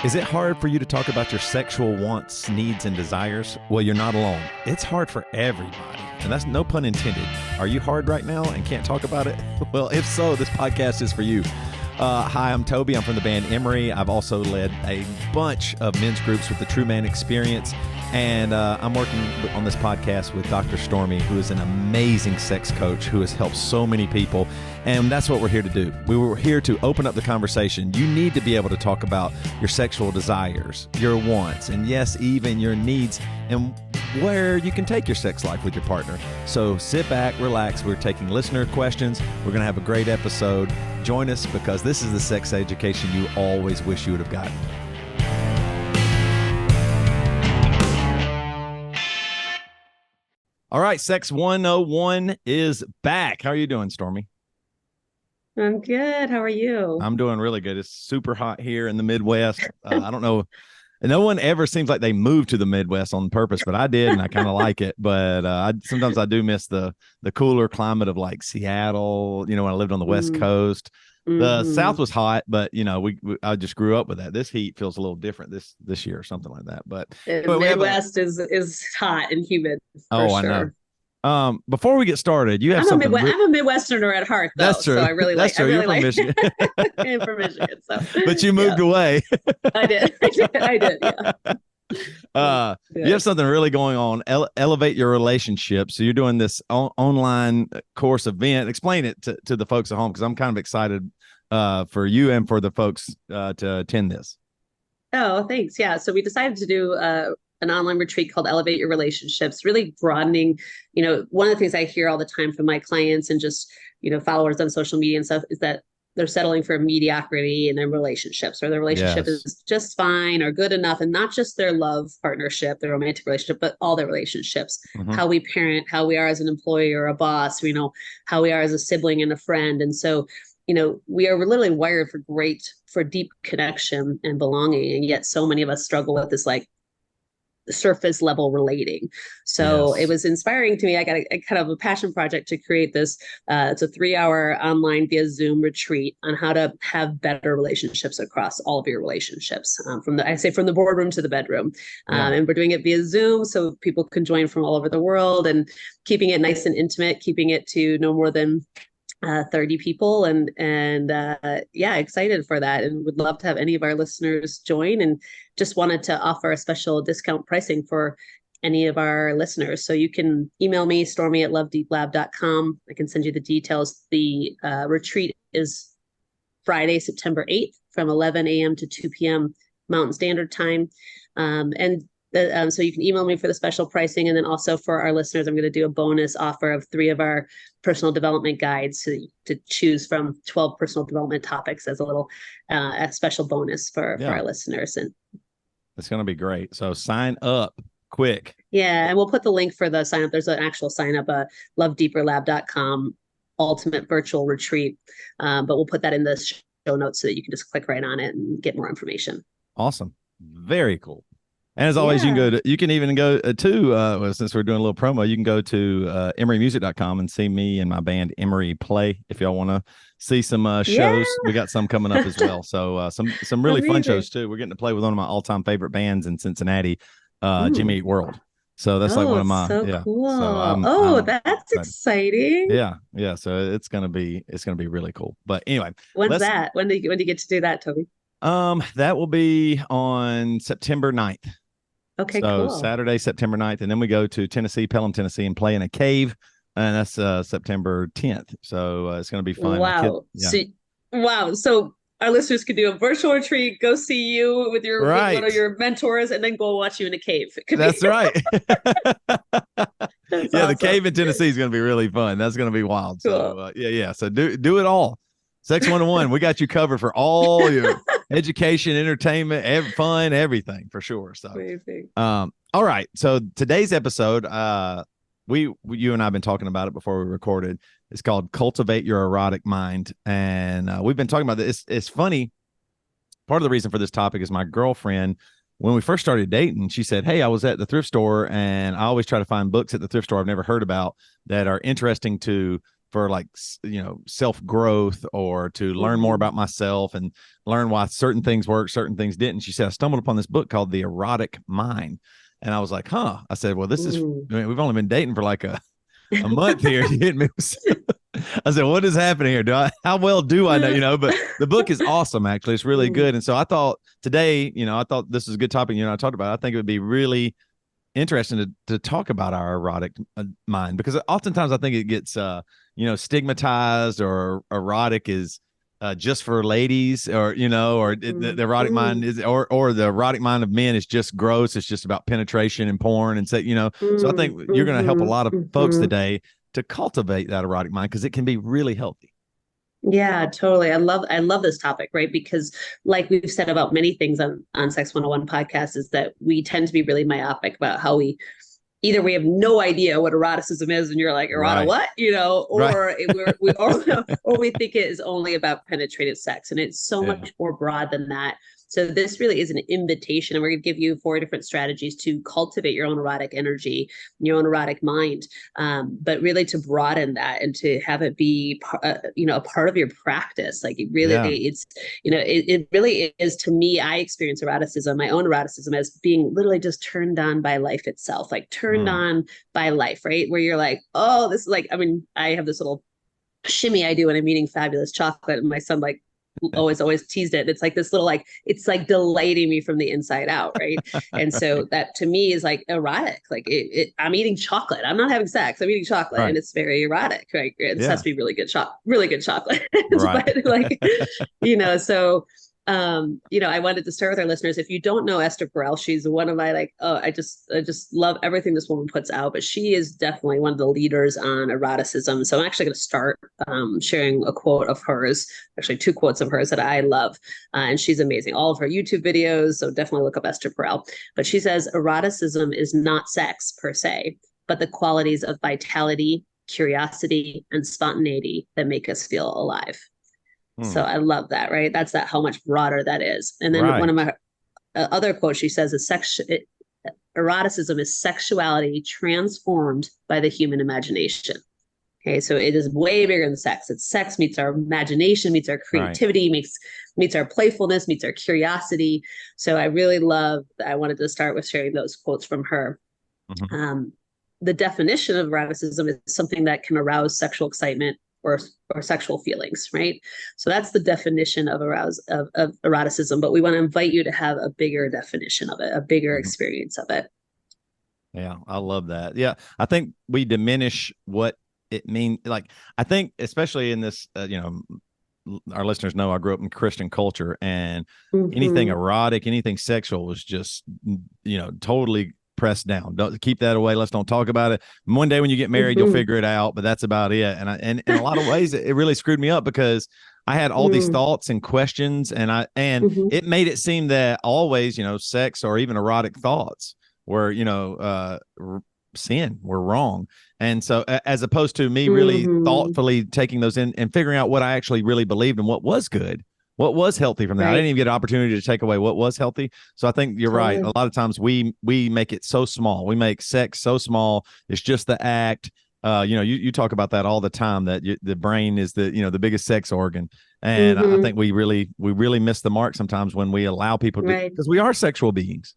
Is it hard for you to talk about your sexual wants, needs, and desires? Well, you're not alone. It's hard for everybody, and that's no pun intended. Are you hard right now and can't talk about it? Well, if so, this podcast is for you. Hi, I'm Toby. I'm from the band Emery. I've also led a bunch of men's groups with the True Man Experience, and I'm working on this podcast with Dr. Stormy, who is an amazing sex coach who has helped so many people, and that's what we're here to do. We were here to open up the conversation. You need to be able to talk about your sexual desires, your wants, and yes, even your needs, and where you can take your sex life with your partner. So sit back, relax. We're taking listener questions. We're going to have a great episode. Join us because this is the sex education you always wish you would have gotten. All right, Sex 101 is back. How are you doing, Stormy? I'm good. How are you? I'm doing really good. It's super hot here in the Midwest. I don't know. No one ever seems like they moved to the Midwest on purpose, but I did, and I kind of like it. But sometimes I do miss the cooler climate of like Seattle, when I lived on the West Coast. The South was hot, but I just grew up with that. This heat feels a little different this year or something like that. But Midwest is hot and humid. For I sure. know. Before we get started, you have something. I'm a Midwesterner at heart, though. That's true. So I really That's true. You're from Michigan. I'm from Michigan. So. But you moved away. I did. Yeah. You have something really going on. Elevate your relationship. So you're doing this online course event. Explain it to the folks at home, because I'm kind of excited for you and for the folks to attend this. Oh, thanks. Yeah. So we decided to do an online retreat called Elevate Your Relationships, really broadening. One of the things I hear all the time from my clients and just, followers on social media and stuff is that they're settling for mediocrity in their relationships, or their relationship is just fine or good enough, and not just their love partnership, their romantic relationship, but all their relationships, how we parent, how we are as an employee or a boss, how we are as a sibling and a friend. And so, we are literally wired for deep connection and belonging. And yet so many of us struggle with this like surface level relating. So It was inspiring to me. I got a kind of a passion project to create this. It's a 3-hour online via Zoom retreat on how to have better relationships across all of your relationships, from the boardroom to the bedroom. And we're doing it via Zoom so people can join from all over the world, and keeping it nice and intimate, keeping it to no more than 30 people, and excited for that, and would love to have any of our listeners join, and just wanted to offer a special discount pricing for any of our listeners. So you can email me, stormy@lovedeeplab.com. I can send you the details. The retreat is Friday, September 8th from 11 a.m. to 2 p.m. Mountain Standard Time. So you can email me for the special pricing. And then also for our listeners, I'm going to do a bonus offer of 3 of our personal development guides to choose from 12 personal development topics as a little a special bonus for our listeners. And it's going to be great. So sign up quick. Yeah. And we'll put the link for the sign up. There's an actual sign up, lovedeeperlab.com ultimate virtual retreat. But we'll put that in the show notes so that you can just click right on it and get more information. Awesome. Very cool. And as always, you can even go to, since we're doing a little promo, you can go to emerymusic.com and see me and my band Emery play. If y'all want to see some shows, we got some coming up as well. So some really fun shows too. We're getting to play with one of my all-time favorite bands in Cincinnati, Jimmy Eat World. So that's like one of my, cool. So that's exciting. Yeah. So it's gonna be really cool. But anyway, when's that? When do you get to do that, Toby? That will be on September 9th. Okay, so cool. Saturday, September 9th, and then we go to Pelham, Tennessee, and play in a cave, and that's September 10th. So it's going to be fun. Wow. So our listeners could do a virtual retreat, go see you with with one of your mentors, and then go watch you in a cave. That's right. That's awesome. The cave in Tennessee is going to be really fun. That's going to be wild. Cool. So So do it all. Sex 101, we got you covered for all your education, entertainment, fun, everything for sure. So, amazing. All right. So today's episode, you and I have been talking about it before we recorded. It's called Cultivate Your Erotic Mind. And we've been talking about this. It's funny. Part of the reason for this topic is my girlfriend, when we first started dating, she said, "Hey, I was at the thrift store, and I always try to find books at the thrift store I've never heard about that are interesting to for like, self growth, or to learn more about myself and learn why certain things work, certain things didn't. She said, I stumbled upon this book called The Erotic Mind. And I was like, huh. I said, well, we've only been dating for like a month here. She hit me. I said, what is happening here? How well do I know? But the book is awesome. Actually, it's really good. And so I thought today, I thought this is a good topic. I talked about it. I think it would be really interesting to talk about our erotic mind, because oftentimes I think it gets, stigmatized, or erotic is just for ladies, or, the erotic mind is, or the erotic mind of men is just gross. It's just about penetration and porn. And so, so I think you're going to help a lot of folks today to cultivate that erotic mind, because it can be really healthy. Yeah, totally. I love this topic, right? Because like we've said about many things on Sex 101 podcast, is that we tend to be really myopic about how we have no idea what eroticism is, and you're like, erotic what? Or or we think it is only about penetrative sex, and it's so much more broad than that. So this really is an invitation, and we're going to give you 4 different strategies to cultivate your own erotic energy, your own erotic mind, but really to broaden that and to have it be, a part of your practice. Like it really, it really is, to me, I experience eroticism, my own eroticism, as being literally just turned on by life itself, like turned on by life, right? Where you're like, oh, this is like, I have this little shimmy I do when I'm eating fabulous chocolate, and my son like always teased it. It's like this little, like, it's like delighting me from the inside out, right? And so that to me is like erotic. Like I'm eating chocolate. I'm not having sex. I'm eating chocolate, and it's very erotic, right? It has to be really good chocolate, Right. but like, so. I wanted to start with our listeners. If you don't know Esther Perel, she's one of my I just love everything this woman puts out. But she is definitely one of the leaders on eroticism. So I'm actually going to start sharing a quote of hers, actually 2 quotes of hers that I love, and she's amazing. All of her YouTube videos. So definitely look up Esther Perel. But she says eroticism is not sex per se, but the qualities of vitality, curiosity, and spontaneity that make us feel alive. So I love that, right? That's how much broader that is. And then one of my other quotes, she says, eroticism is sexuality transformed by the human imagination. Okay, so it is way bigger than sex. It's sex meets our imagination, meets our creativity, meets our playfulness, meets our curiosity. So I really love that. I wanted to start with sharing those quotes from her. The definition of eroticism is something that can arouse sexual excitement or sexual feelings, right? So that's the definition of eroticism, but we want to invite you to have a bigger definition of it, a bigger experience of it. Yeah, I love that. Yeah, I think we diminish what it means. Like, I think especially in this, our listeners know I grew up in Christian culture, and anything erotic, anything sexual was just, totally pressed down. Don't keep that away. Let's don't talk about it. One day when you get married, you'll figure it out, but that's about it. And in a lot of ways, it really screwed me up, because I had all these thoughts and questions, and it made it seem that always, sex or even erotic thoughts were, sin, were wrong. And so as opposed to me really thoughtfully taking those in and figuring out what I actually really believed and what was good, what was healthy from that. I didn't even get an opportunity to take away what was healthy. So I think you're right. A lot of times we make it so small. We make sex so small. It's just the act. You talk about that all the time, that the brain is the biggest sex organ. And I think we really miss the mark sometimes when we allow people to, because we are sexual beings.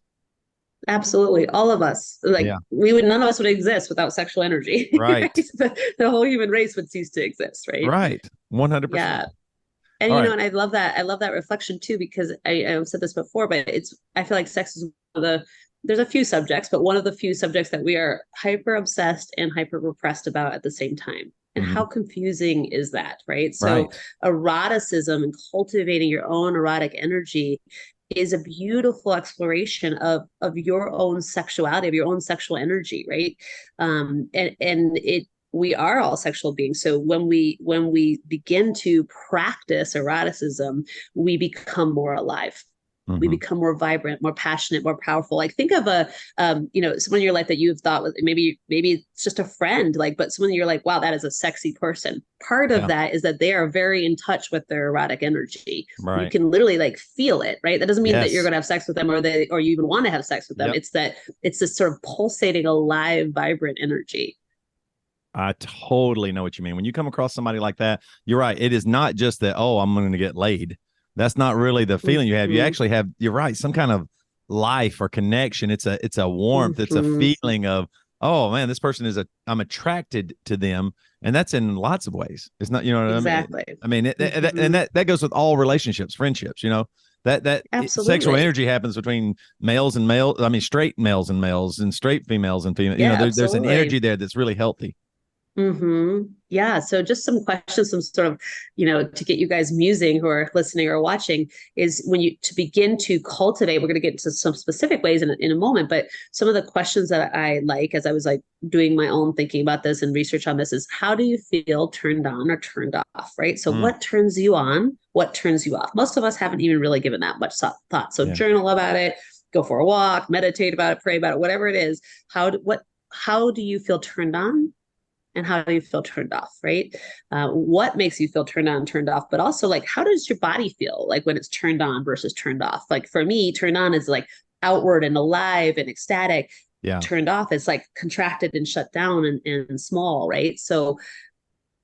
Absolutely. All of us, none of us would exist without sexual energy. Right. The whole human race would cease to exist. Right. Right. 100%. Yeah. And and I love that. I love that reflection too, because I've said this before, but I feel like sex is one of there's a few subjects, but one of the few subjects that we are hyper obsessed and hyper repressed about at the same time. And how confusing is that, right? So eroticism and cultivating your own erotic energy is a beautiful exploration of your own sexuality, of your own sexual energy, right? We are all sexual beings. So when we begin to practice eroticism, we become more alive. We become more vibrant, more passionate, more powerful. Like think of someone in your life that you've thought was maybe it's just a friend, but someone you're like, wow, that is a sexy person. Part of that is that they are very in touch with their erotic energy. Right. You can literally feel it, right? That doesn't mean that you're going to have sex with them or you even want to have sex with them. It's this sort of pulsating, alive, vibrant energy. I totally know what you mean. When you come across somebody like that, you're right. It is not just that, oh, I'm going to get laid. That's not really the feeling you have. You actually have, you're right, some kind of life or connection. It's a warmth. It's a feeling of, oh man, this person I'm attracted to them. And that's in lots of ways. It's not, you know what Exactly. I mean? And that goes with all relationships, friendships, that sexual energy happens between males and males. I mean, straight males and straight females and females. Yeah, There's an energy there that's really healthy. Yeah. So just some questions, some sort of, to get you guys musing who are listening or watching is to begin to cultivate, we're going to get into some specific ways in a moment, but some of the questions that I like, as I was like doing my own thinking about this and research on this is, how do you feel turned on or turned off? Right. So what turns you on? What turns you off? Most of us haven't even really given that much thought. So journal about it, go for a walk, meditate about it, pray about it, whatever it is. How do you feel turned on? And how do you feel turned off, right? What makes you feel turned on, turned off, but also like, how does your body feel like when it's turned on versus turned off? Like for me, turned on is like outward and alive and ecstatic. Yeah. Turned off is like contracted and shut down and small, right? So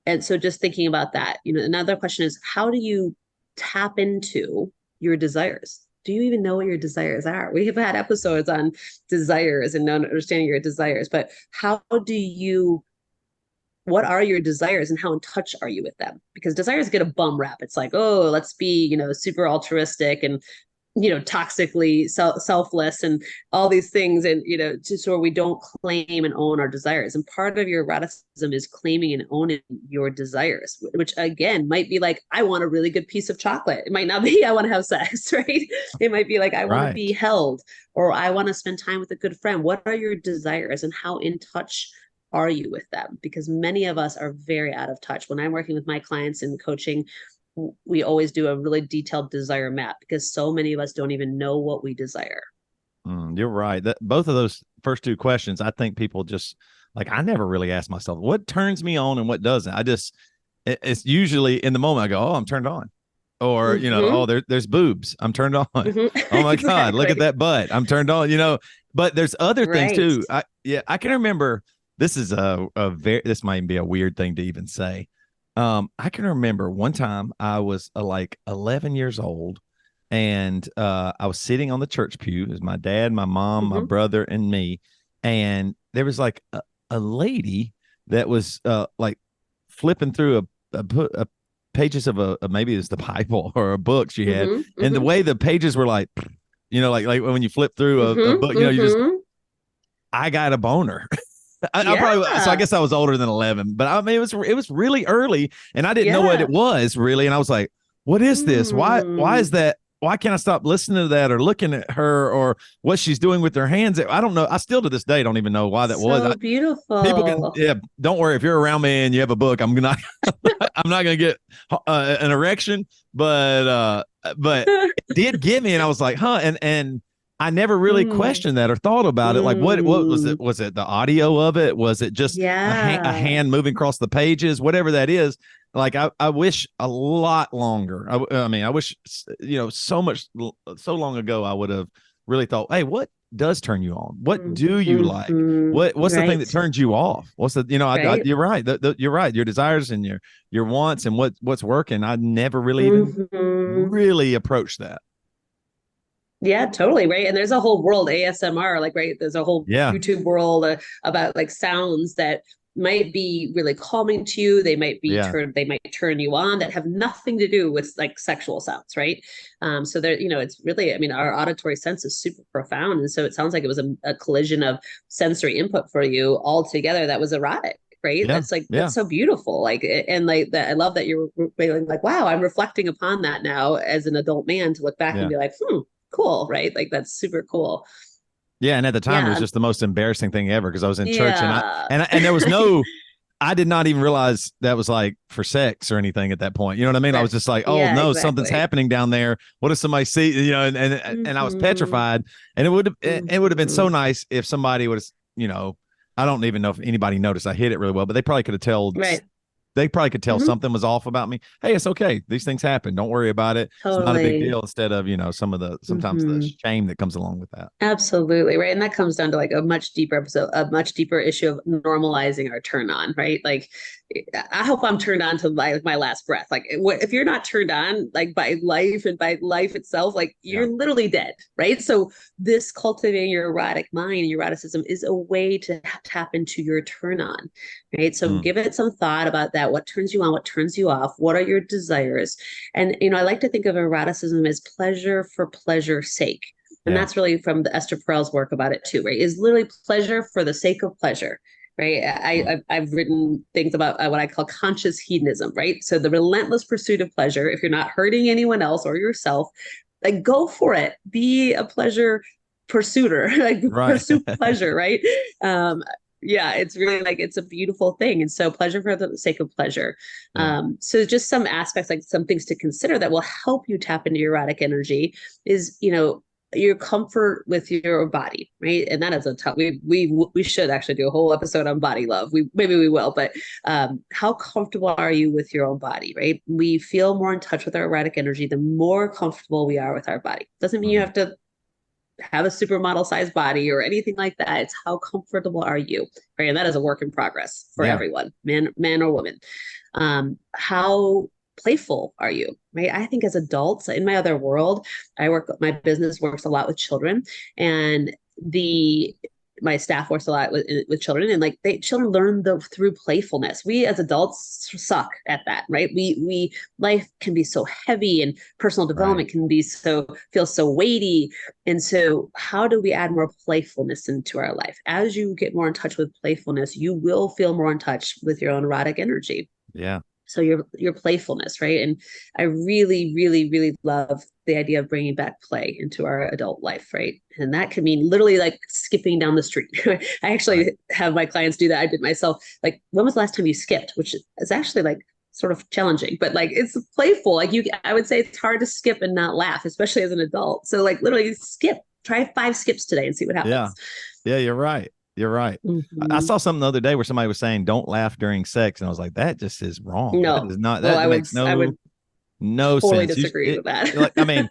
just thinking about that, another question is, how do you tap into your desires? Do you even know what your desires are? We have had episodes on desires and understanding your desires, but what are your desires and how in touch are you with them? Because desires get a bum rap. It's like, oh, let's be, super altruistic and, toxically selfless and all these things. And, just so we don't claim and own our desires. And part of your eroticism is claiming and owning your desires, which again, might be like, I want a really good piece of chocolate. It might not be, I want to have sex, right? It might be like, I want to be held, or I want to spend time with a good friend. What are your desires and how in touch are you with them? Because many of us are very out of touch. When I'm working with my clients in coaching, we always do a really detailed desire map because so many of us don't even know what we desire. You're right. Both of those first two questions, I think people just like, I never really ask myself what turns me on and what doesn't. It's usually in the moment I go, oh, I'm turned on. Or, oh, there's boobs. I'm turned on. Oh my God, look at that butt. I'm turned on, but there's other things too. I can remember. This is this might be a weird thing to even say. I can remember one time I was like 11 years old, and I was sitting on the church pew. It was my dad, my mom, my brother, and me. And there was like a lady that was like flipping through a pages of maybe it's the Bible or a book she had, and the way the pages were like, like when you flip through a book, I got a boner. So I guess I was older than 11, but I mean, it was really early and I didn't know what it was really. And I was like, what is this? Why is that? Why can't I stop listening to that or looking at her or what she's doing with her hands? I don't know. I still to this day don't even know why that was. So beautiful. People don't worry. If you're around me and you have a book, I'm not going to get an erection, but it did get me. And I was like, and I never really questioned that or thought about it. Like, what was it? Was it the audio of it? Was it just a hand moving across the pages? Whatever that is. Like, I wish a lot longer. I wish, so long ago, I would have really thought, hey, what does turn you on? What do you like? What's the thing that turns you off? What's the, you're right. You're right. Your desires and your wants and what's working. I never really even really approached that. Yeah, totally. Right. And there's a whole world ASMR, like, right. There's a whole YouTube world about like sounds that might be really calming to you. They might be they might turn you on, that have nothing to do with like sexual sounds. Right. So there, it's really, our auditory sense is super profound. And so it sounds like it was a collision of sensory input for you all together that was erotic. Right. That's so beautiful. Like, and like that, I love that you're feeling like, wow, I'm reflecting upon that now as an adult man to look back and be like, cool, right? Like, that's super cool. Yeah, and at the time it was just the most embarrassing thing ever because I was in church and there was no, I did not even realize that was like for sex or anything at that point. You know what I mean? I was just like, oh no, something's happening down there. What if somebody see? And I was petrified. And it would have been so nice if somebody would have, I don't even know if anybody noticed I hit it really well, but they probably could have told they probably could tell Mhm. something was off about me. Hey, it's okay. These things happen. Don't worry about it. It's not a big Totally. deal. Instead of, sometimes the Mhm. shame that comes along with that. Absolutely, right. And that comes down to like a much deeper episode, a much deeper issue of normalizing our turn on, right? Like, I hope I'm turned on to my last breath. Like, if you're not turned on, like by life and by life itself, like Yeah. you're literally dead, right? So, this cultivating your erotic mind, your eroticism is a way to tap into your turn on, right? So, Mm. give it some thought about that. What turns you on? What turns you off? What are your desires? And, I like to think of eroticism as pleasure for pleasure's sake. And Yeah. that's really from the Esther Perel's work about it too, right? Is literally pleasure for the sake of pleasure, right? Mm. I've written things about what I call conscious hedonism, right? So the relentless pursuit of pleasure. If you're not hurting anyone else or yourself, like go for it. Be a pleasure pursuer, like Right. pursue pleasure, right? Um, yeah, it's really like it's a beautiful thing. And so pleasure for the sake of pleasure. Yeah. So just some aspects, like some things to consider that will help you tap into your erotic energy is, your comfort with your body, right? And that is a tough. We should actually do a whole episode on body love. We will, but how comfortable are you with your own body, right? We feel more in touch with our erotic energy the more comfortable we are with our body. Doesn't mean you Mhm. have to have a supermodel sized body or anything like that. It's how comfortable are you, right? And that is a work in progress for Yeah. everyone, man or woman. How playful are you, right? I think as adults in my other world, my business works a lot with children, and the my staff works a lot with children, and like children learn through playfulness. We as adults suck at that, right? We life can be so heavy, and personal Right. development can be feel so weighty. And so how do we add more playfulness into our life? As you get more in touch with playfulness, you will feel more in touch with your own erotic energy. Yeah. So your playfulness, right? And I really, really, really love the idea of bringing back play into our adult life, right? And that can mean literally like skipping down the street. I Right. actually have my clients do that. I did myself. Like, when was the last time you skipped? Which is actually like sort of challenging, but like it's playful. Like, I would say it's hard to skip and not laugh, especially as an adult. So like literally skip. Try 5 skips today and see what Yeah. happens. Yeah. You're right. You're right. I Mm-hmm. saw something the other day where somebody was saying, don't laugh during sex. And I was like, that just is wrong. That No, is not, well, that makes I would no totally sense. disagree with that. Like, I mean,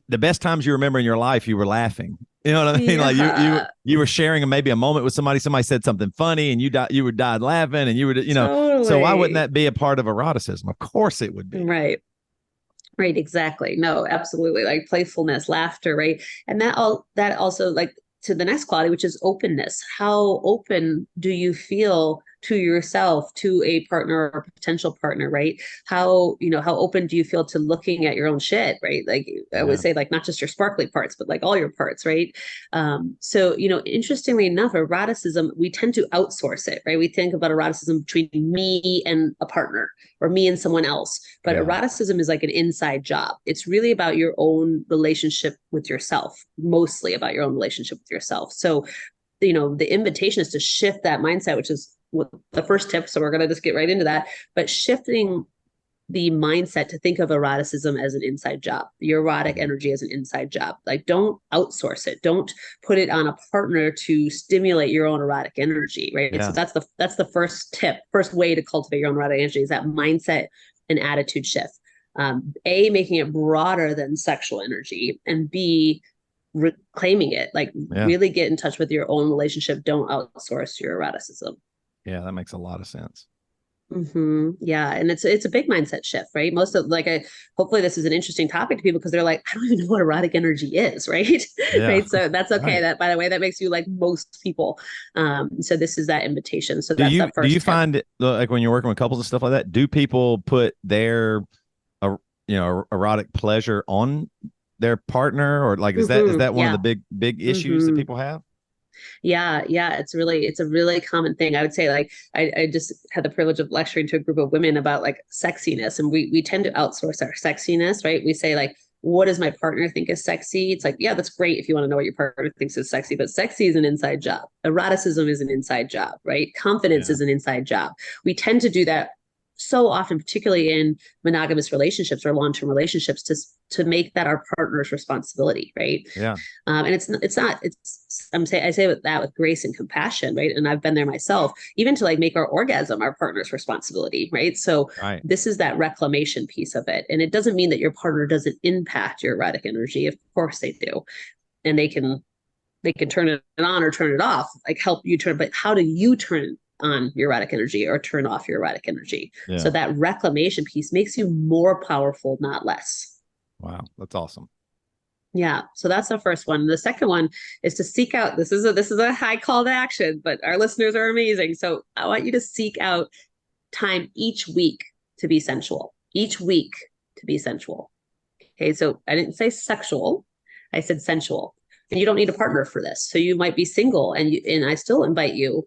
the best times you remember in your life, you were laughing. You know what I mean? Like Yeah, you were sharing maybe a moment with somebody. Somebody said something funny, and you would die laughing, and you would, So why wouldn't totally. that be a part of eroticism? Of course, it would be. Right. Right, exactly. No, absolutely. Like playfulness, laughter, right? And that also like to the next quality, which is openness. How open do you feel to yourself, to a partner or potential partner, right? How open do you feel to looking at your own shit, right? Like I would Yeah. say, like not just your sparkly parts, but like all your parts, right? So, interestingly enough, eroticism, we tend to outsource it, right? We think about eroticism between me and a partner or me and someone else. But Yeah. eroticism is like an inside job. It's really about your own relationship with yourself, mostly about your own relationship with yourself. So, the invitation is to shift that mindset, which is the first tip. So we're going to just get right into that. But shifting the mindset to think of eroticism as an inside job, your erotic Mhm. energy as an inside job. Like, don't outsource it. Don't put it on a partner to stimulate your own erotic energy, right? So Yeah. that's the first tip, first way to cultivate your own erotic energy is that mindset and attitude shift. A, making it broader than sexual energy, and B, reclaiming it. Like, Yeah. really get in touch with your own relationship. Don't outsource your eroticism. Yeah. That makes a lot of sense. Yeah, and it's a big mindset shift, right? Most of hopefully this is an interesting topic to people because they're like, I don't even know what erotic energy is, right? Yeah. Right. So that's okay. Right. That, by the way, that makes you like most people. So this is that invitation. So Do that's you that do you first tip. find it like when you're working with couples and stuff like that? Do people put their erotic pleasure on their partner, or like is that one of the Yeah. big issues that hmm people have? Yeah. It's a really common thing. I would say, like, I just had the privilege of lecturing to a group of women about like sexiness, and we tend to outsource our sexiness, right? We say like, what does my partner think is sexy? It's like, yeah, that's great if you want to know what your partner thinks is sexy, but sexy is an inside job. Eroticism is an inside job, right? Confidence Yeah. is an inside job. We tend to do that so often, particularly in monogamous relationships or long-term relationships, to make that our partner's responsibility, right? Yeah. And I say that with grace and compassion, right? And I've been there myself, even to like make our orgasm our partner's responsibility, right? So Right. this is that reclamation piece of it. And it doesn't mean that your partner doesn't impact your erotic energy. Of course they do. And they can turn it on or turn it off, like help you turn, but how do you turn on your erotic energy or turn off your erotic energy? Yeah. So that reclamation piece makes you more powerful, not less. Wow. That's awesome. Yeah. So that's the first one. The second one is to seek out, this is a high call to action, but our listeners are amazing. So I want you to seek out time each week to be sensual, each week to be sensual. Okay. So I didn't say sexual. I said sensual. And you don't need a partner for this. So you might be single, and I still invite you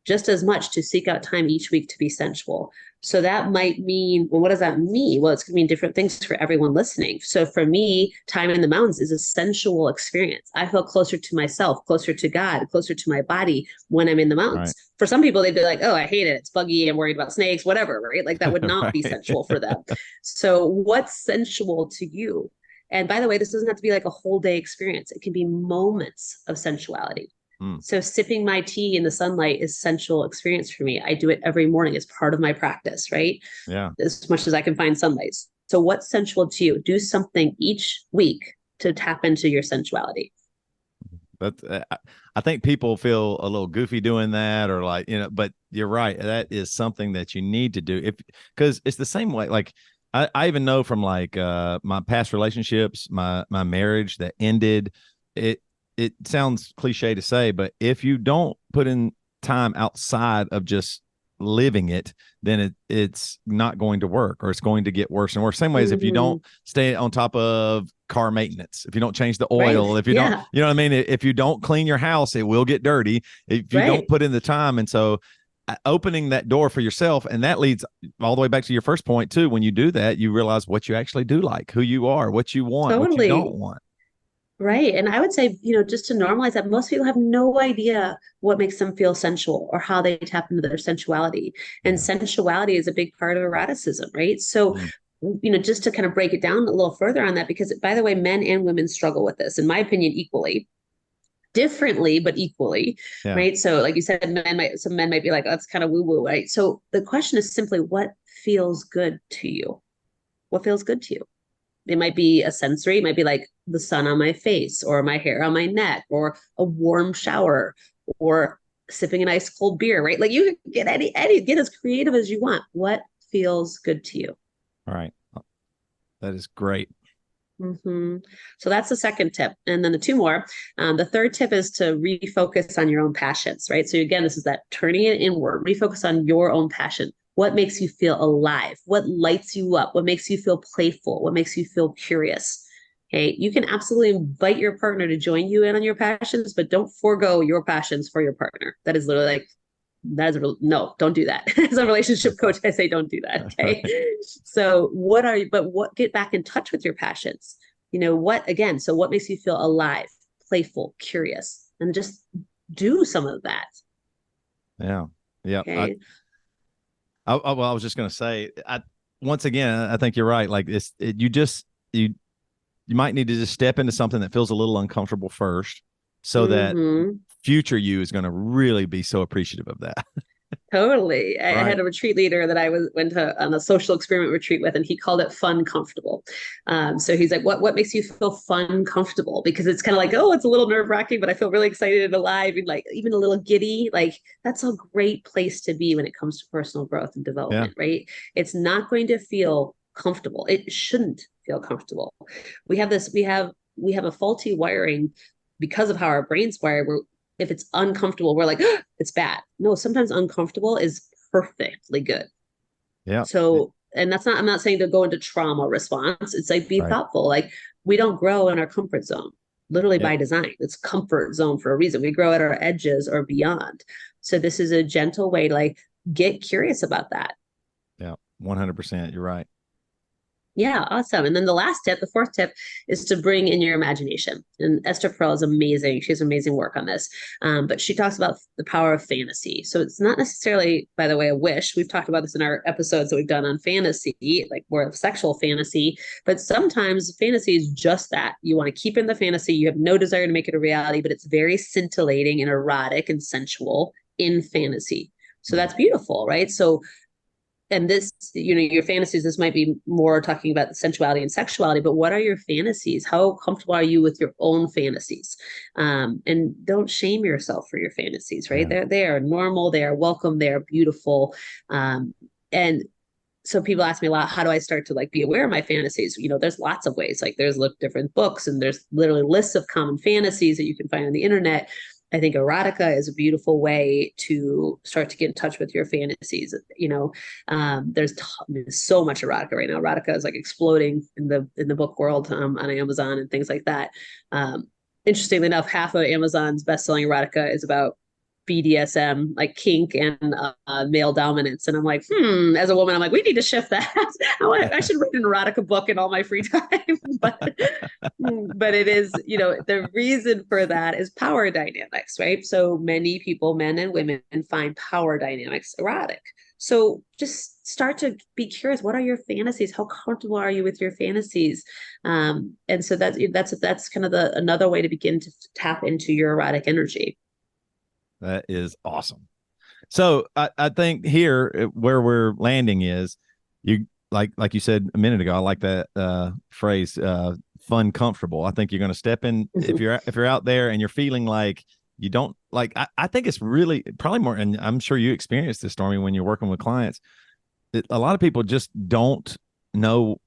just as much to seek out time each week to be sensual. So that might mean, well, what does that mean? Well, it's going to mean different things for everyone listening. So for me, time in the mountains is a sensual experience. I feel closer to myself, closer to God, closer to my body when I'm in the mountains. Right. For some people, they'd be like, oh, I hate it. It's buggy. I'm worried about snakes, whatever, right? Like that would not be Right. sensual for them. So what's sensual to you? And by the way, this doesn't have to be like a whole day experience. It can be moments of sensuality. Mm. So sipping my tea in the sunlight is sensual experience for me. I do it every morning as part of my practice, right? Yeah. As much as I can find sunlight. So what's sensual to you? Do something each week to tap into your sensuality. But I think people feel a little goofy doing that, or like, but you're right. That is something that you need to do, because it's the same way. Like I even know from like my past relationships, my marriage that ended. It sounds cliche to say, but if you don't put in time outside of just living it, then it's not going to work, or it's going to get worse and worse. Same way as if you don't stay on top of car maintenance, if you don't change the oil, Right. if you don't, you know what I mean? If you don't clean your house, it will get dirty if you don't put in the time. And so opening that door for yourself, and that leads all the way back to your first point too. When you do that, you realize what you actually do like, who you are, what you want, what you don't want. Right. And I would say, just to normalize that, most people have no idea what makes them feel sensual or how they tap into their sensuality. And sensuality is a big part of eroticism, right? So, just to kind of break it down a little further on that, because by the way, men and women struggle with this, in my opinion, equally. Differently, but equally, right? So, like you said, some men might be like, oh, that's kind of woo-woo, right? So the question is simply, what feels good to you? What feels good to you? It might be a sensory. It might be like the sun on my face, or my hair on my neck, or a warm shower, or sipping an ice cold beer, right? Like you can get as creative as you want. What feels good to you? All right. That is great. Mm-hmm. So that's the second tip. And then the two more. The third tip is to refocus on your own passions, right? So again, this is that turning it inward, refocus on your own passion. What makes you feel alive? What lights you up? What makes you feel playful? What makes you feel curious? Okay. You can absolutely invite your partner to join you in on your passions, but don't forego your passions for your partner. That is literally like, no, don't do that. As a relationship coach, I say, don't do that. Okay. So get back in touch with your passions. So what makes you feel alive, playful, curious, and just do some of that. Yeah. Yeah. Okay. I was just going to say, once again, I think you're right. Like you might need to just step into something that feels a little uncomfortable first, so that future you is going to really be so appreciative of that. Totally. I Right. had a retreat leader that I went on a social experiment retreat with, and he called it fun comfortable. So he's like, what makes you feel fun comfortable? Because it's kind of like, oh, it's a little nerve wracking, but I feel really excited and alive, and like even a little giddy. Like that's a great place to be when it comes to personal growth and development, right? It's not going to feel comfortable. It shouldn't feel comfortable. We have a faulty wiring because of how our brains wire. If it's uncomfortable, we're like, oh, it's bad. No, sometimes uncomfortable is perfectly good. Yeah. So, and I'm not saying to go into trauma response. It's like, be thoughtful. Like we don't grow in our comfort zone, literally by design. It's comfort zone for a reason. We grow at our edges or beyond. So this is a gentle way to like get curious about that. Yeah. 100%. You're right. Yeah, awesome. And then the last tip, the fourth tip, is to bring in your imagination. And Esther Perel is amazing. She has amazing work on this. But she talks about the power of fantasy. So it's not necessarily, by the way, a wish. We've talked about this in our episodes that we've done on fantasy, like more of sexual fantasy. But sometimes fantasy is just that. You want to keep in the fantasy. You have no desire to make it a reality, but it's very scintillating and erotic and sensual in fantasy. So that's beautiful, right? So and this, your fantasies, this might be more talking about the sensuality and sexuality, but what are your fantasies? How comfortable are you with your own fantasies? And don't shame yourself for your fantasies, right? Yeah. They are normal, they are welcome, they are beautiful. And so people ask me a lot, how do I start to like be aware of my fantasies? There's lots of ways. Like there's different books and there's literally lists of common fantasies that you can find on the internet. I think erotica is a beautiful way to start to get in touch with your fantasies. There's so much erotica right now. Erotica is like exploding in the book world on Amazon and things like that. Interestingly enough, half of Amazon's best-selling erotica is about BDSM, like kink and male dominance. And I'm like, as a woman, I'm like, we need to shift that. I should read an erotica book in all my free time. but it is, the reason for that is power dynamics, right? So many people, men and women, find power dynamics erotic. So just start to be curious. What are your fantasies? How comfortable are you with your fantasies? And so that's kind of another way to begin to tap into your erotic energy. That is awesome. So I think here where we're landing is you like you said a minute ago. I like that phrase, fun, comfortable. I think you're going to step in if you're out there and you're feeling like you don't like. I think it's really probably more, and I'm sure you experience this, Stormy, when you're working with clients. A lot of people just don't know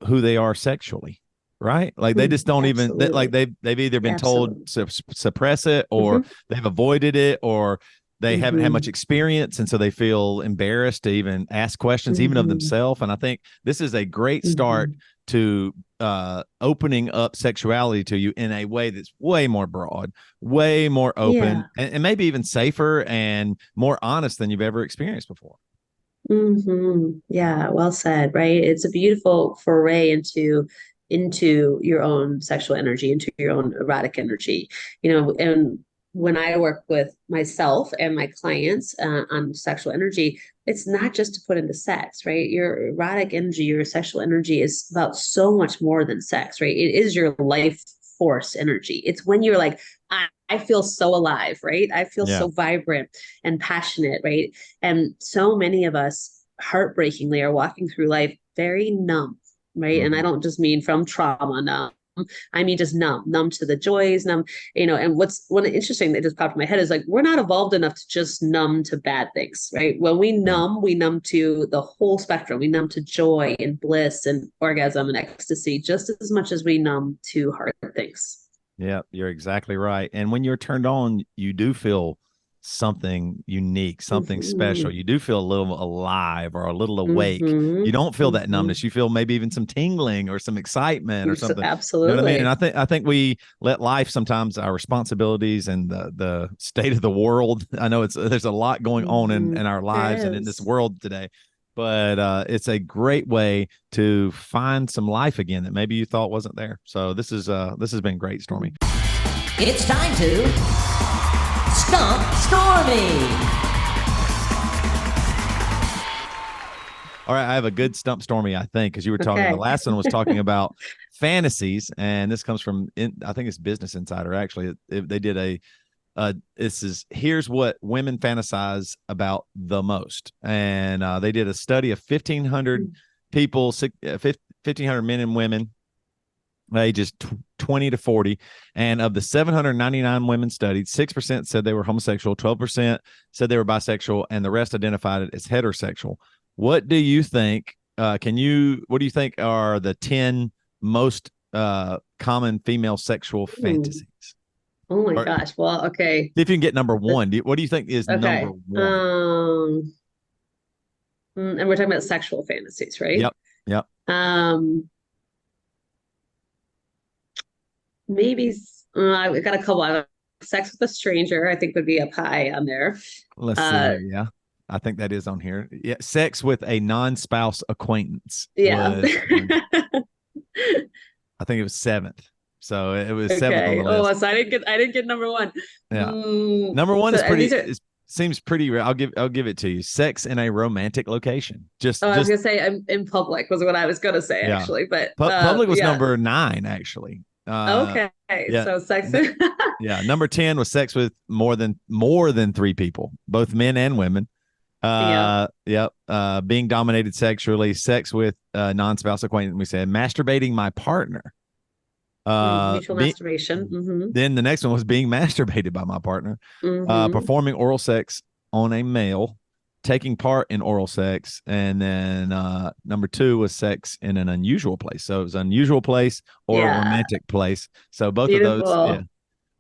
who they are sexually, right? Like they just don't even like they've either been told to suppress it, or they've avoided it, or they haven't had much experience, and so they feel embarrassed to even ask questions even of themselves. And I think this is a great start to opening up sexuality to you in a way that's way more broad, way more open, and maybe even safer and more honest than you've ever experienced before. Yeah, well said, right? It's a beautiful foray into your own sexual energy, into your own erotic energy, and when I work with myself and my clients on sexual energy, it's not just to put into sex, right? Your erotic energy, your sexual energy is about so much more than sex, right? It is your life force energy. It's when you're like, I feel so alive, right? I feel so vibrant and passionate, right? And so many of us, heartbreakingly, are walking through life very numb, right? And I don't just mean from trauma numb. I mean, just numb to the joys, numb, and what's one interesting that just popped in my head is like, we're not evolved enough to just numb to bad things, right? When we numb to the whole spectrum. We numb to joy and bliss and orgasm and ecstasy just as much as we numb to hard things. Yeah, you're exactly right. And when you're turned on, you do feel something unique, something special. You do feel a little alive or a little awake. You don't feel that numbness. You feel maybe even some tingling or some excitement or something. Absolutely. You know what I mean? And I think we let life sometimes, our responsibilities and the state of the world. I know there's a lot going on in our lives and in this world today. But it's a great way to find some life again that maybe you thought wasn't there. So this has been great, Stormy. It's time to Stump Stormy. All right, I have a good Stump Stormy, I think, because you were talking. The last one was talking about fantasies, and this comes from I think it's Business Insider. Actually, they did here's what women fantasize about the most, and they did a study of 1,500 people, 1,500 men and women, ages 20 to 40, and of the 799 women studied, 6% said they were homosexual, 12% said they were bisexual, and the rest identified it as heterosexual. What do you think? What do you think are the 10 most common female sexual fantasies? Oh my gosh. Well, okay. See if you can get number one. What do you think is number one? And we're talking about sexual fantasies, right? Yep. Maybe I've got a couple. Sex with a stranger, I think, would be up high on there. Let's see here. Yeah. I think that is on here. Yeah, sex with a non-spouse acquaintance. Yeah. I think it was seventh. So it was seventh on Okay. the Oh, list. so I didn't get number one. Yeah. Number one So, is and these are, seems pretty rare. I'll give it to you. Sex in a romantic location. oh, I was Just gonna say I'm in public was what I was gonna say yeah. actually, but Public was yeah. number 9 actually. Okay. Yeah. So sex. Yeah. Number 10 was sex with more than 3 people, both men and women. Yeah. Yep. Being dominated sexually, sex with non-spouse acquaintance. We said masturbating my partner. Mutual masturbation. Then the next one was being masturbated by my partner. Mm-hmm. Performing oral sex on a male, taking part in oral sex, and then number 2 was sex in an unusual place. So it was an unusual place or a Yeah. romantic place. So both of those, yeah. Beautiful.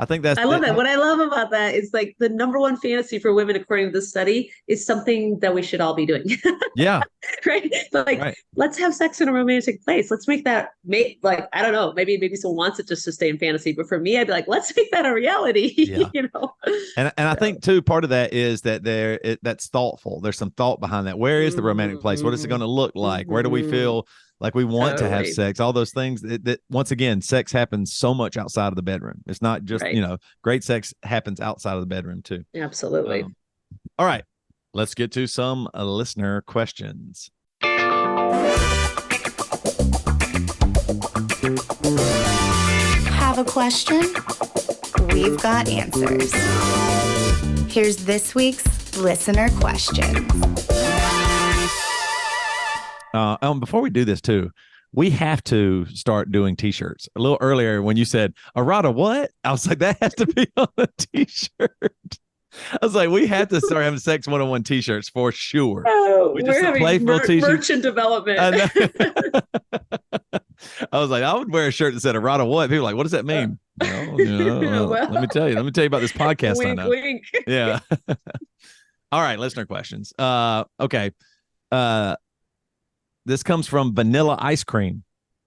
I think that's I love that. What I love about that is like the number one fantasy for women, according to this study, is something that we should all be doing. yeah, Right? But like, right. let's have sex in a romantic place. Let's make that like, I don't know, maybe someone wants it just to stay in fantasy. But for me, I'd be like, let's make that a reality. Yeah. You know? And I think too, part of that is that that's thoughtful. There's some thought behind that. Where is the romantic place? What is it going to look like? Where do we feel like we want to have sex? All those things that once again, sex happens so much outside of the bedroom. It's not just, great sex happens outside of the bedroom too. Absolutely. All right, let's get to some listener questions. Have a question? We've got answers. Here's this week's listener question. Before we do this too, we have to start doing t-shirts. A little earlier when you said, Errata, what? I was like, that has to be on a t-shirt. I was like, we have to start having Sex 101 t-shirts for sure. Oh, we're having merchant development. I was like, I would wear a shirt that said Errata what? People are like, what does that mean? Well, let me tell you about this podcast. Wink, I know. wink. Yeah. All right, listener questions. Okay. This comes from Vanilla Ice Cream.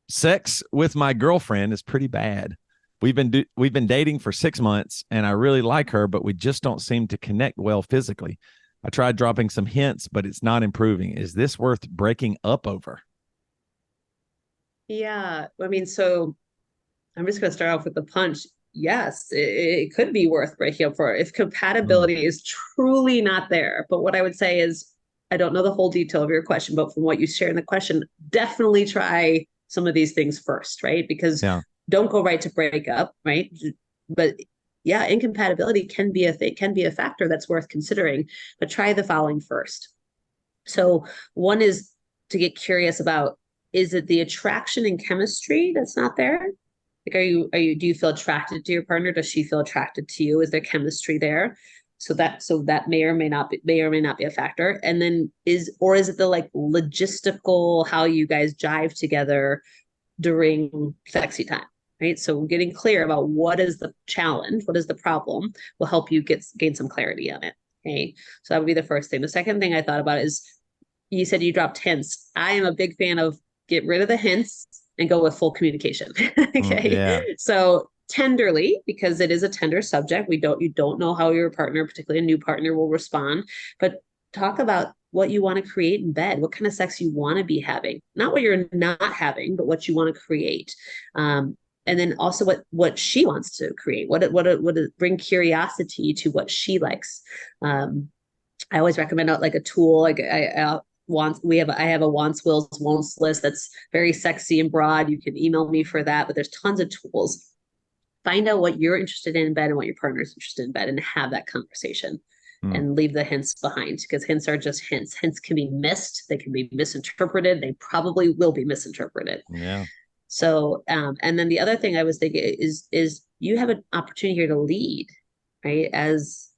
Sex with my girlfriend is pretty bad. We've been dating for 6 months, and I really like her, but we just don't seem to connect well physically. I tried dropping some hints, but it's not improving. Is this worth breaking up over? Yeah, I mean, so I'm just going to start off with the punch. Yes, it could be worth breaking up for if compatibility is truly not there. But what I would say is, I don't know the whole detail of your question, but from what you share in the question, definitely try some of these things first, right? Because don't go right to break up, right? But yeah, incompatibility can be a factor that's worth considering, but try the following first. So one is to get curious about, is it the attraction and chemistry that's not there? Like, do you feel attracted to your partner? Does she feel attracted to you? Is there chemistry there? So that may or may not be a factor. And then is it the like logistical, how you guys jive together during sexy time, right? So getting clear about what is the challenge, what is the problem will help you gain some clarity on it. Okay. So that would be the first thing. The second thing I thought about is, you said you dropped hints. I am a big fan of get rid of the hints and go with full communication. Okay. Yeah. So tenderly, because it is a tender subject. You don't know how your partner, particularly a new partner, will respond, but talk about what you want to create in bed, what kind of sex you want to be having, not what you're not having, but what you want to create. And then also what she wants to create, what bring curiosity to what she likes. I always recommend like a tool, like I have a wants, wills, won'ts list that's very sexy and broad. You can email me for that, but there's tons of tools. Find out what you're interested in bed and what your partner is interested in bed, and have that conversation and leave the hints behind, because hints are just hints. Hints can be missed. They can be misinterpreted. They probably will be misinterpreted. Yeah. So, and then the other thing I was thinking is you have an opportunity here to lead, right? As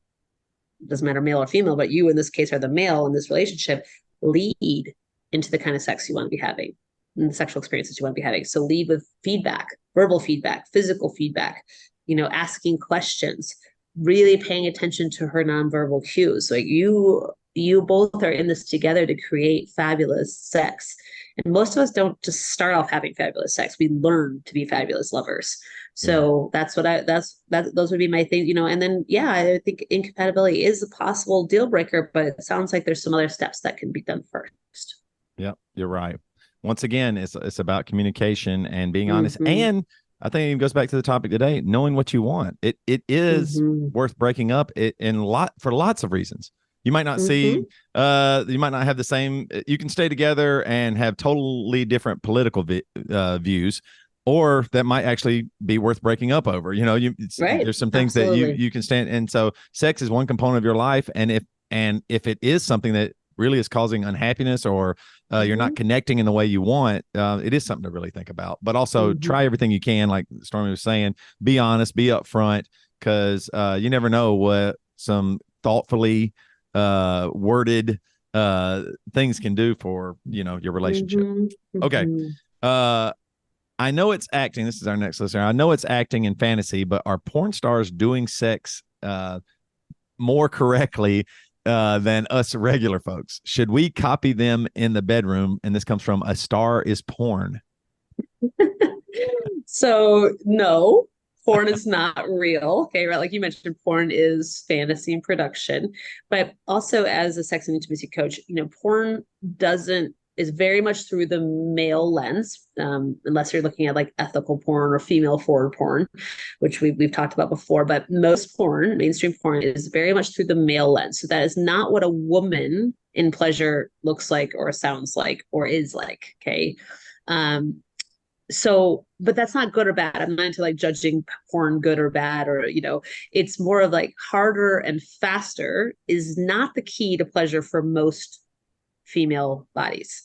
doesn't matter male or female, but you in this case are the male in this relationship. Lead into the kind of sex you want to be having and the sexual experiences you want to be having. So lead with feedback, verbal feedback, physical feedback, asking questions, really paying attention to her nonverbal cues. So you you both are in this together to create fabulous sex. And most of us don't just start off having fabulous sex. We learn to be fabulous lovers. So that's what those would be my things, and then, yeah, I think incompatibility is a possible deal breaker, but it sounds like there's some other steps that can be done first. Yep, you're right. Once again, it's about communication and being honest. And I think it even goes back to the topic today, knowing what you want. It is worth breaking up for lots of reasons. You might not see, you might not have the same, you can stay together and have totally different political views, or that might actually be worth breaking up over. There's some things that you can stand. And so sex is one component of your life. And if it is something that really is causing unhappiness, or you're not connecting in the way you want, it is something to really think about. But also try everything you can, like Stormy was saying, be honest, be upfront, because you never know what some thoughtfully worded things can do for your relationship. Okay. I know it's acting. This is our next listener. I know it's acting and fantasy, but are porn stars doing sex more correctly than us regular folks? Should we copy them in the bedroom? And this comes from A Star Is Porn. So no, porn is not real. Okay, right? Like you mentioned, porn is fantasy and production. But also, as a sex and intimacy coach, porn is very much through the male lens, unless you're looking at like ethical porn or female forward porn, which we've talked about before. But most porn, mainstream porn, is very much through the male lens. So that is not what a woman in pleasure looks like or sounds like or is like. Okay. But that's not good or bad. I'm not into like judging porn good or bad, or, it's more of like harder and faster is not the key to pleasure for most female bodies.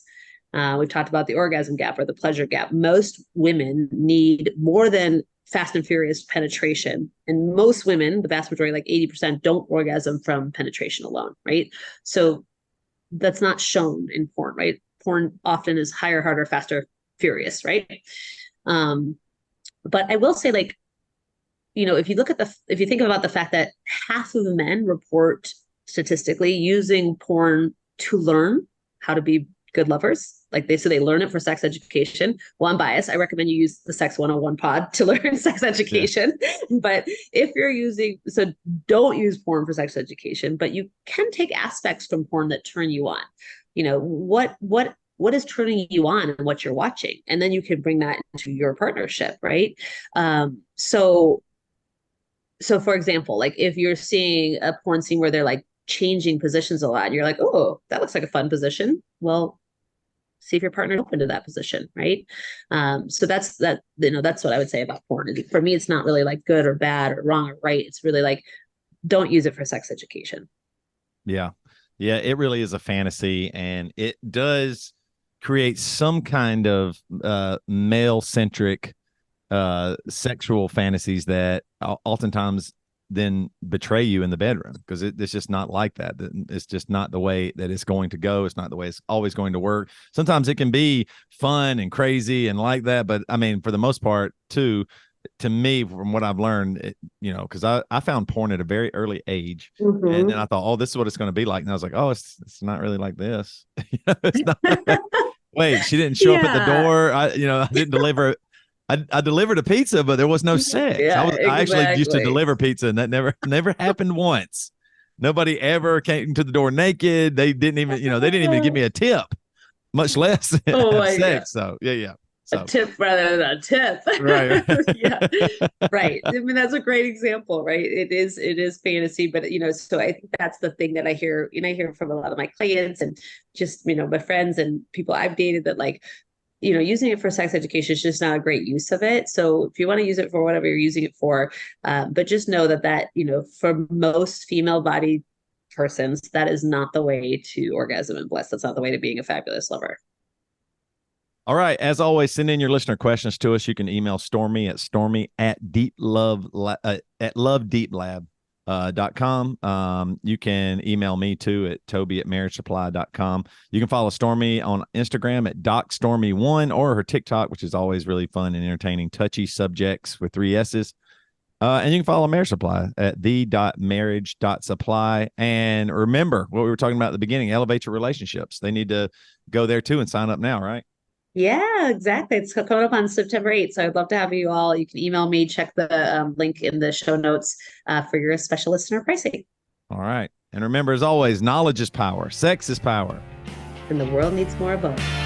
We've talked about the orgasm gap or the pleasure gap. Most women need more than fast and furious penetration. And most women, the vast majority, like 80%, don't orgasm from penetration alone, right? So that's not shown in porn, right? Porn often is higher, harder, faster, furious, right? But I will say, like, if you think about the fact that half of men report statistically using porn to learn how to be good lovers. Like they learn it for sex education. Well, I'm biased. I recommend you use the Sex 101 pod to learn sex education. Yeah. But if you're don't use porn for sex education, but you can take aspects from porn that turn you on. What is turning you on and what you're watching? And then you can bring that into your partnership, right? So for example, like if you're seeing a porn scene where they're like changing positions a lot, and you're like, oh, that looks like a fun position. Well, see if your partner's open to that position, right? So that's what I would say about porn. For me, it's not really like good or bad or wrong or right. It's really like, don't use it for sex education. Yeah. Yeah, it really is a fantasy, and it does create some kind of male-centric sexual fantasies that oftentimes then betray you in the bedroom, because it's just not like that. It's just not the way that it's going to go. It's not the way it's always going to work. Sometimes it can be fun and crazy and like that, but I mean, for the most part, too, to me, from what I've learned, because I found porn at a very early age, and then I thought, oh, this is what it's going to be like, and I was like, oh, it's not really like this. It's not. Wait, she didn't show up at the door. I didn't deliver. I delivered a pizza, but there was no sex. Yeah, I actually used to deliver pizza, and that never happened once. Nobody ever came to the door naked. They didn't even give me a tip, much less sex. God. So yeah. So. A tip rather than a tip. Right. Yeah. Right. I mean, that's a great example, right? It is fantasy, but so I think that's the thing that I hear, I hear from a lot of my clients and just, my friends and people I've dated, that like, using it for sex education is just not a great use of it. So if you want to use it for whatever you're using it for, but just know that, for most female body persons, that is not the way to orgasm and bliss. That's not the way to being a fabulous lover. All right. As always, send in your listener questions to us. You can email Stormy at lovedeeplab.com. You can email me too at Toby at marriagesupply.com. You can follow Stormy on Instagram at DocStormy1, or her TikTok, which is always really fun and entertaining, Touchy Subjects with 3 S's. And you can follow Marriage Supply at the.marriage.supply. And remember what we were talking about at the beginning, elevate your relationships. They need to go there too and sign up now, right? Yeah, exactly. It's coming up on September 8th. So I'd love to have you all. You can email me, check the link in the show notes for your special listener pricing. All right. And remember, as always, knowledge is power. Sex is power. And the world needs more of both.